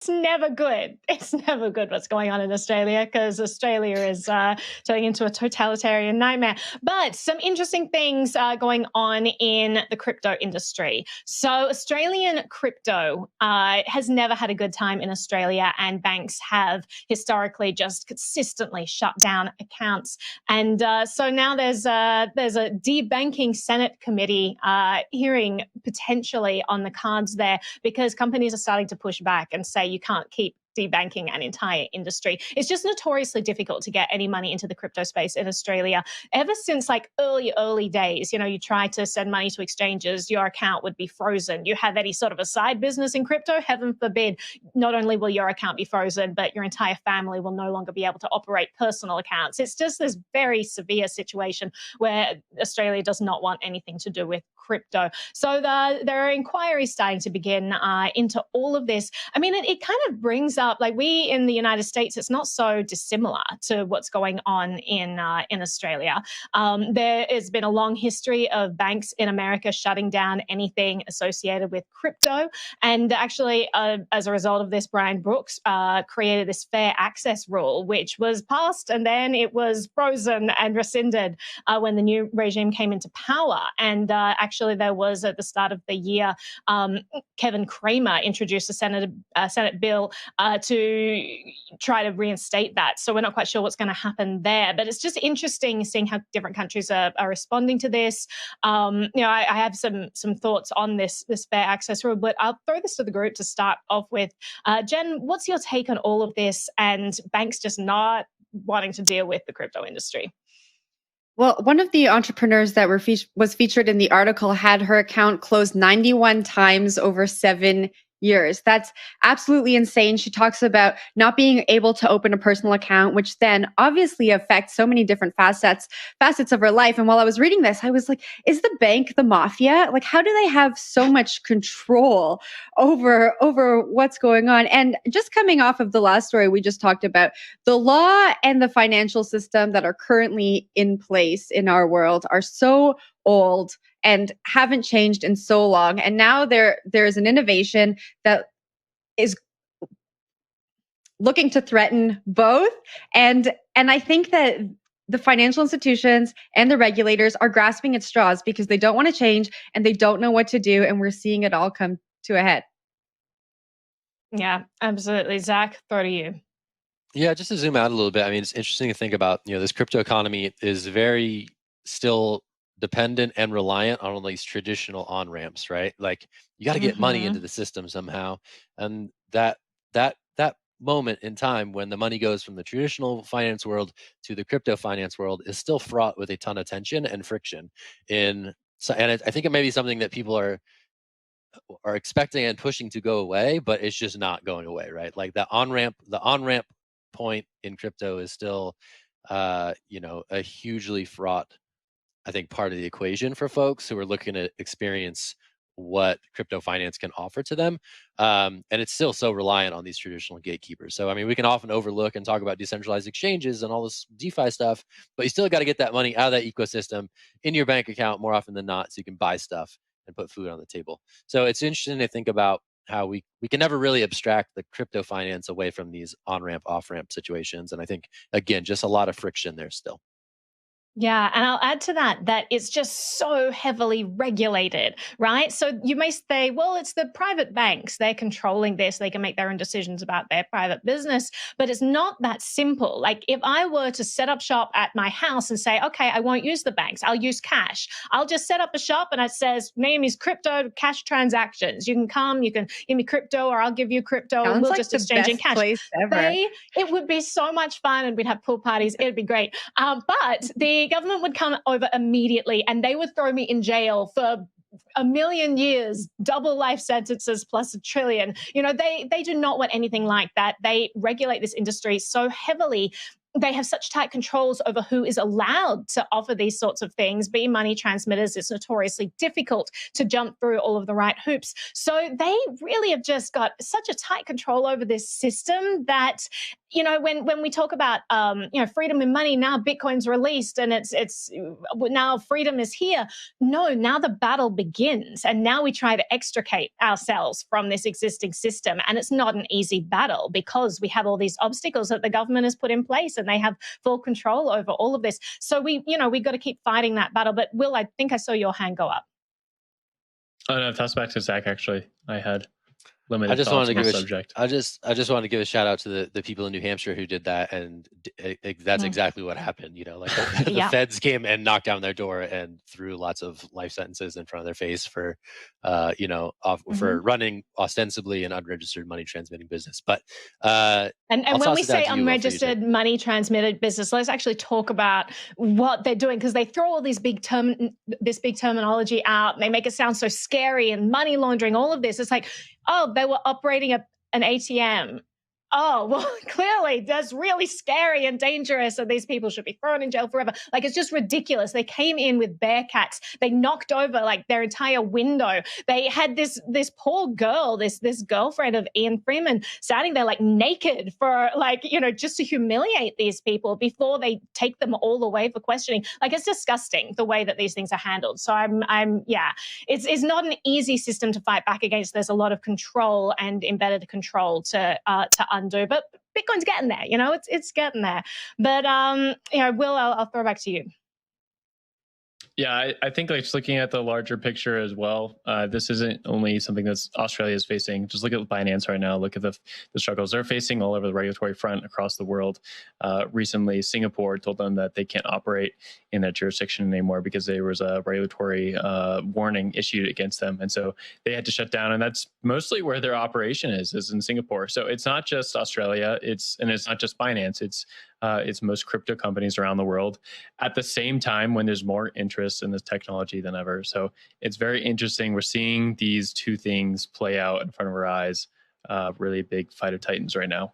It's never good. It's never good what's going on in Australia, because Australia is turning into a totalitarian nightmare. But some interesting things are going on in the crypto industry. So Australian crypto has never had a good time in Australia, and banks have historically just consistently shut down accounts. And so now there's a debanking Senate committee hearing potentially on the cards there, because companies are starting to push back and say you can't keep debanking an entire industry. It's just notoriously difficult to get any money into the crypto space in Australia. Ever since like early days, you try to send money to exchanges, your account would be frozen. You have any sort of a side business in crypto, heaven forbid, not only will your account be frozen, but your entire family will no longer be able to operate personal accounts. It's just this very severe situation where Australia does not want anything to do with crypto. So there are inquiries starting to begin into all of this. I mean, it kind of brings up, like, we in the United States, it's not so dissimilar to what's going on in Australia. There has been a long history of banks in America shutting down anything associated with crypto. And actually, as a result of this, Brian Brooks created this fair access rule, which was passed and then it was frozen and rescinded when the new regime came into power. And actually, there was, at the start of the year, Kevin Cramer introduced a Senate bill to try to reinstate that. So we're not quite sure what's going to happen there. But it's just interesting seeing how different countries are responding to this. I have some thoughts on this fair access rule, but I'll throw this to the group to start off with. Jen, what's your take on all of this and banks just not wanting to deal with the crypto industry? Well, one of the entrepreneurs that was featured in the article had her account closed 91 times over 7 years. That's absolutely insane. She talks about not being able to open a personal account, which then obviously affects so many different facets of her life. And while I was reading this, I was like, is the bank the mafia? Like, how do they have so much control over what's going on? And just coming off of the last story we just talked about, the law and the financial system that are currently in place in our world are so old and haven't changed in so long. And now there is an innovation that is looking to threaten both. And I think that the financial institutions and the regulators are grasping at straws because they don't want to change and they don't know what to do. And we're seeing it all come to a head. Yeah, absolutely. Zach, throw to you. Yeah, just to zoom out a little bit. I mean, it's interesting to think about, this crypto economy is very still dependent and reliant on all these traditional on-ramps, right? Like, you got to get money into the system somehow. And that moment in time when the money goes from the traditional finance world to the crypto finance world is still fraught with a ton of tension and friction. And I think it may be something that people are expecting and pushing to go away, but it's just not going away, right? Like, the on-ramp point in crypto is still a hugely fraught, I think, part of the equation for folks who are looking to experience what crypto finance can offer to them. And it's still so reliant on these traditional gatekeepers. So, I mean, we can often overlook and talk about decentralized exchanges and all this DeFi stuff, but you still got to get that money out of that ecosystem in your bank account more often than not, so you can buy stuff and put food on the table. So it's interesting to think about how we can never really abstract the crypto finance away from these on-ramp, off-ramp situations. And I think, again, just a lot of friction there still. Yeah, and I'll add to that it's just so heavily regulated, right? So you may say, well, it's the private banks. They're controlling this. They can make their own decisions about their private business. But it's not that simple. Like, if I were to set up shop at my house and say, okay, I won't use the banks, I'll use cash. I'll just set up a shop and it says, name is crypto cash transactions. You can come, you can give me crypto or I'll give you crypto. Sounds and we'll like just the exchange in best cash. place ever. It would be so much fun and we'd have pool parties. It would be great. But the government would come over immediately and they would throw me in jail for 1 million years, double life sentences plus $1 trillion. They do not want anything like that. They regulate this industry so heavily. they have such tight controls over who is allowed to offer these sorts of things, be money transmitters. It's notoriously difficult to jump through all of the right hoops. So they really have just got such a tight control over this system that, you know, when we talk about, you know, freedom in money, now Bitcoin's released and it's now freedom is here. No, now the battle begins. And now we try to extricate ourselves from this existing system. And it's not an easy battle because we have all these obstacles that the government has put in place and they have full control over all of this. So we got to keep fighting that battle. But Will, I think I saw your hand go up. Oh no, toss back to Zach. Actually, I had limited I just thoughts wanted to on the give subject. I just wanted to give a shout out to the people in New Hampshire who did that, and that's exactly what happened. You know, like the feds came and knocked down their door and threw lots of life sentences in front of their face for, you know, for running ostensibly an unregistered money transmitting business. But and when we say unregistered money transmitted business, let's actually talk about what they're doing, because they throw all these big terminology out and they make it sound so scary, and money laundering, all of this. It's like, oh, they were operating an ATM. Oh, well, clearly that's really scary and dangerous, and these people should be thrown in jail forever. Like, it's just ridiculous. They came in with Bearcats. They knocked over like their entire window. They had this poor girl, this girlfriend of Ian Freeman, standing there like naked for, like, you know, just to humiliate these people before they take them all away for questioning. Like, it's disgusting the way that these things are handled. So it's not an easy system to fight back against. There's a lot of control and embedded control to undo, but Bitcoin's getting there. You know, it's getting there. But you know, Will, I'll throw back to you. Yeah, I think, like, just looking at the larger picture as well, this isn't only something that Australia is facing. Just look at Binance right now. Look at the struggles they're facing all over the regulatory front across the world. Recently, Singapore told them that they can't operate in that jurisdiction anymore because there was a regulatory warning issued against them. And so they had to shut down. And that's mostly where their operation is in Singapore. So it's not just Australia. It's not just Binance. It's most crypto companies around the world at the same time when there's more interest in this technology than ever. So it's very interesting. We're seeing these two things play out in front of our eyes. Really big fight of titans right now.